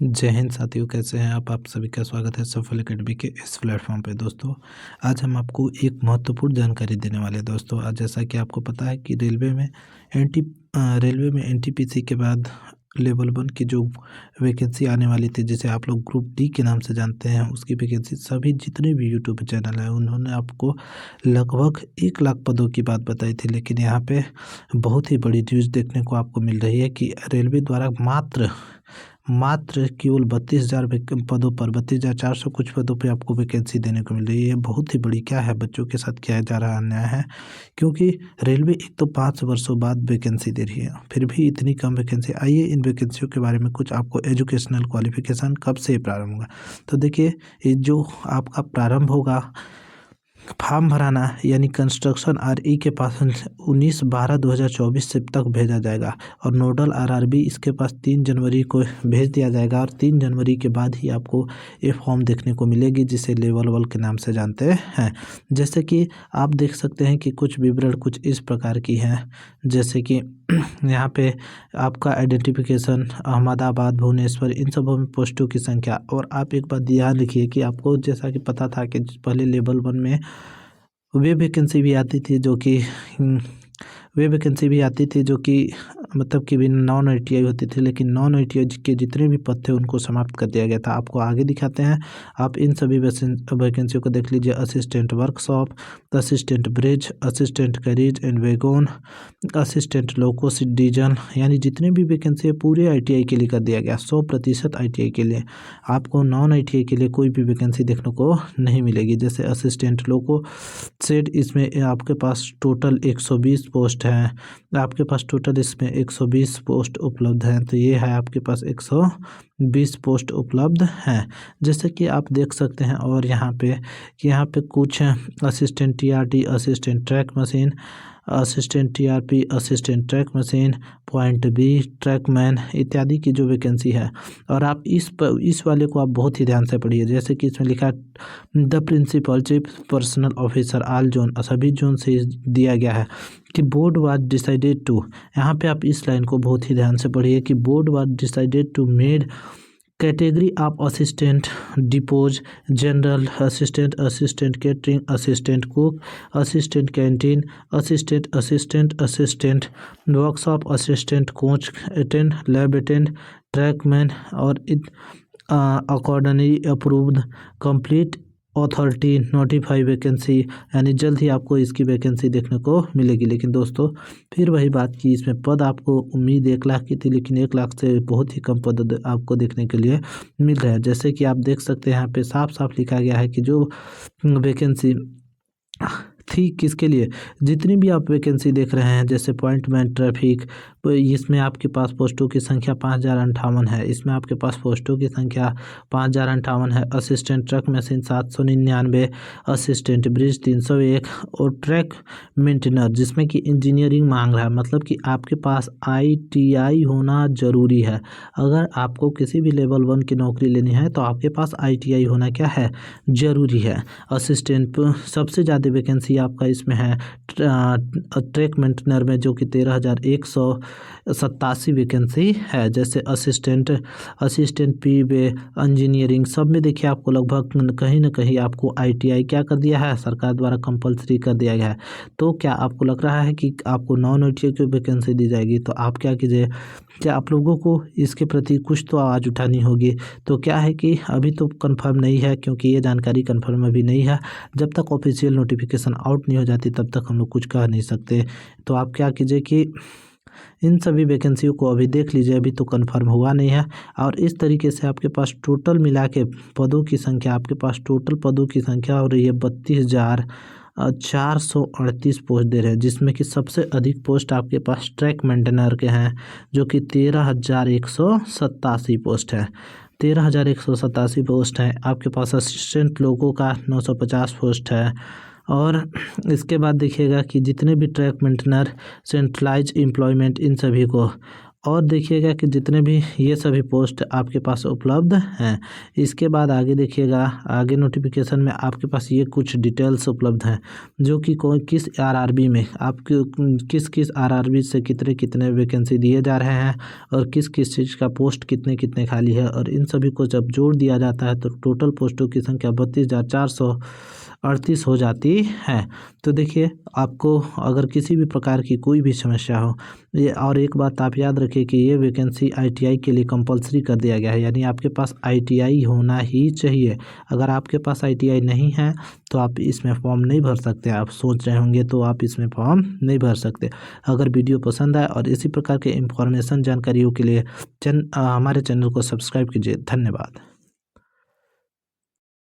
जय हिंद साथियों, कैसे हैं आप सभी का स्वागत है सफल एकेडमी के इस प्लेटफॉर्म पे। दोस्तों, आज हम आपको एक महत्वपूर्ण जानकारी देने वाले हैं। दोस्तों, आज जैसा कि आपको पता है कि रेलवे में एनटीपीसी के बाद लेवल 1 की जो वैकेंसी आने वाली थी, जिसे आप लोग ग्रुप डी के नाम से जानते हैं, उसकी वैकेंसी सभी जितने भी यूट्यूब चैनल हैं उन्होंने आपको लगभग 1 लाख पदों की बात बताई थी। लेकिन यहाँ पे बहुत ही बड़ी न्यूज़ देखने को आपको मिल रही है कि रेलवे द्वारा मात्र केवल 32,000 पदों पर 32,400 कुछ पदों पे आपको वैकेंसी देने को मिल रही है। ये बहुत ही बड़ी क्या है, बच्चों के साथ किया जा रहा अन्याय है। क्योंकि रेलवे एक तो 5 वर्षों बाद वैकेंसी दे रही है, फिर भी इतनी कम वैकेंसी। आइए इन वैकेंसियों के बारे में कुछ आपको एजुकेशनल क्वालिफिकेशन कब से प्रारंभ होगा। तो देखिए, ये जो आपका प्रारंभ होगा फॉर्म भराना, यानी कंस्ट्रक्शन आरई के पास 19/12/2024 से तक भेजा जाएगा और नोडल आरआरबी इसके पास 3 जनवरी को भेज दिया जाएगा और 3 जनवरी के बाद ही आपको ये फॉर्म देखने को मिलेगी, जिसे लेवल 1 के नाम से जानते हैं। जैसे कि आप देख सकते हैं कि कुछ विवरण कुछ इस प्रकार की हैं, जैसे कि यहाँ पे आपका आइडेंटिफिकेशन, अहमदाबाद, भुवनेश्वर, इन सब में पोस्टों की संख्या। और आप एक बात ध्यान रखिए कि आपको जैसा कि पता था कि पहले लेवल 1 में वे वैकेंसी भी आती थी जो कि मतलब कि भी नॉन आईटीआई होती थी, लेकिन नॉन आईटीआई के जितने भी पद थे उनको समाप्त कर दिया गया था। आपको आगे दिखाते हैं, आप इन सभी वैकेंसियों को देख लीजिए। Assistant workshop, assistant bridge, assistant carriage and wagon, assistant loco diesel, यानी जितने भी वैकेंसी है पूरे आईटीआई के लिए कर दिया गया, 100% आईटीआई के लिए। आपको नॉन आईटीआई के लिए कोई भी वैकेंसी देखने को नहीं मिलेगी। जैसे असिस्टेंट लोको सेट, इसमें आपके पास टोटल 120 पोस्ट हैं। आपके पास टोटल इसमें 120 पोस्ट उपलब्ध हैं, तो ये है आपके पास 120 पोस्ट उपलब्ध हैं, जैसे कि आप देख सकते हैं। और यहाँ पे कुछ assistant TRT, assistant track machine, assistant TRP, assistant track machine, point B, trackman इत्यादि की जो वैकेंसी है। और आप इस वाले को आप बहुत ही ध्यान से पढ़िए। जैसे कि इसमें लिखा है the principal chief personnel officer all zone, सभी जोन से दिया गया है कि बोर्ड वाज डिसाइडेड टू, यहाँ पे आप इस लाइन को बहुत ही ध्यान से पढ़िए कि board was decided to made category of assistant depots, general assistant, assistant catering, assistant cook, assistant canteen, assistant workshop, assistant coach attend, lab attend, trackman और accordingly approved complete authority notify vacancy, यानी जल्द ही आपको इसकी vacancy देखने को मिलेगी। लेकिन दोस्तों, फिर वही बात की, इसमें पद आपको उम्मीद 1 लाख की थी, लेकिन 1 लाख से बहुत ही कम पद आपको देखने के लिए मिल रहे हैं। जैसे कि आप देख सकते हैं, यहाँ पे साफ साफ लिखा गया है कि जो वैकेंसी थी किसके लिए, जितनी भी आप वैकेंसी देख रहे हैं, जैसे अपॉइंटमेंट ट्रैफिक, इसमें आपके पास पोस्टों की संख्या 5,058 है। इसमें आपके पास पोस्टों की संख्या 5,058 है। Assistant truck machine 799, assistant bridge 301 और ट्रैक मेंटेनर, जिसमें कि इंजीनियरिंग मांग रहा है, मतलब कि आपके पास आईटीआई होना ज़रूरी है। अगर आपको किसी भी लेवल 1 की नौकरी लेनी है तो आपके पास आईटीआई होना क्या है, ज़रूरी है। असिस्टेंट सबसे ज़्यादा वैकेंसी आपका इसमें है ट्रैक मेंटेनर में, जो कि 13,187 वैकेंसी है। जैसे असिस्टेंट पी वे इंजीनियरिंग, सब में देखिए आपको लगभग कहीं ना कहीं आपको आईटीआई क्या कर दिया है, सरकार द्वारा कंपलसरी कर दिया गया है। तो क्या आपको लग रहा है कि आपको नॉन आईटीआई की वैकेंसी दी जाएगी, तो आप क्या कीजिए, क्या आप लोगों को इसके प्रति कुछ तो आवाज़ उठानी होगी। तो क्या है कि अभी तो कंफर्म नहीं है, क्योंकि ये जानकारी कंफर्म अभी नहीं है। जब तक ऑफिशियल नोटिफिकेशन आउट नहीं हो जाती तब तक हम लोग कुछ कह नहीं सकते। तो आप क्या कीजिए कि इन सभी वैकेंसियों को अभी देख लीजिए, अभी तो कंफर्म हुआ नहीं है। और इस तरीके से आपके पास टोटल मिला के पदों की संख्या, आपके पास टोटल पदों की संख्या हो रही है 32,438 पोस्ट दे रहे हैं, जिसमें कि सबसे अधिक पोस्ट आपके पास ट्रैक मेंटेनर के हैं, जो कि 13,187 पोस्ट है। 13,187 पोस्ट हैं। आपके पास असिस्टेंट लोगों का 950 पोस्ट है। और इसके बाद देखिएगा कि जितने भी ट्रैक मेंटेनर, सेंट्रलाइज एम्प्लॉयमेंट, इन सभी को और देखिएगा कि जितने भी ये सभी पोस्ट आपके पास उपलब्ध हैं। इसके बाद आगे देखिएगा, आगे नोटिफिकेशन में आपके पास ये कुछ डिटेल्स उपलब्ध हैं, जो कि कोई किस आरआरबी में आपके किस किस आरआरबी से कितने कितने वैकेंसी दिए जा रहे हैं और किस किस चीज़ का पोस्ट कितने कितने खाली है, और इन सभी को जब जोड़ दिया जाता है तो टोटल पोस्टों की संख्या 32,438 हो जाती है। तो देखिए, आपको अगर किसी भी प्रकार की कोई भी समस्या हो, ये और एक बात आप याद रखिए कि ये वैकेंसी आईटीआई के लिए कंपलसरी कर दिया गया है, यानी आपके पास आईटीआई होना ही चाहिए। अगर आपके पास आईटीआई नहीं है तो आप इसमें फॉर्म नहीं भर सकते। आप सोच रहे होंगे तो आप इसमें फॉर्म नहीं भर सकते। अगर वीडियो पसंद आए और इसी प्रकार के इंफॉर्मेशन जानकारियों के लिए हमारे चैनल को सब्सक्राइब कीजिए। धन्यवाद।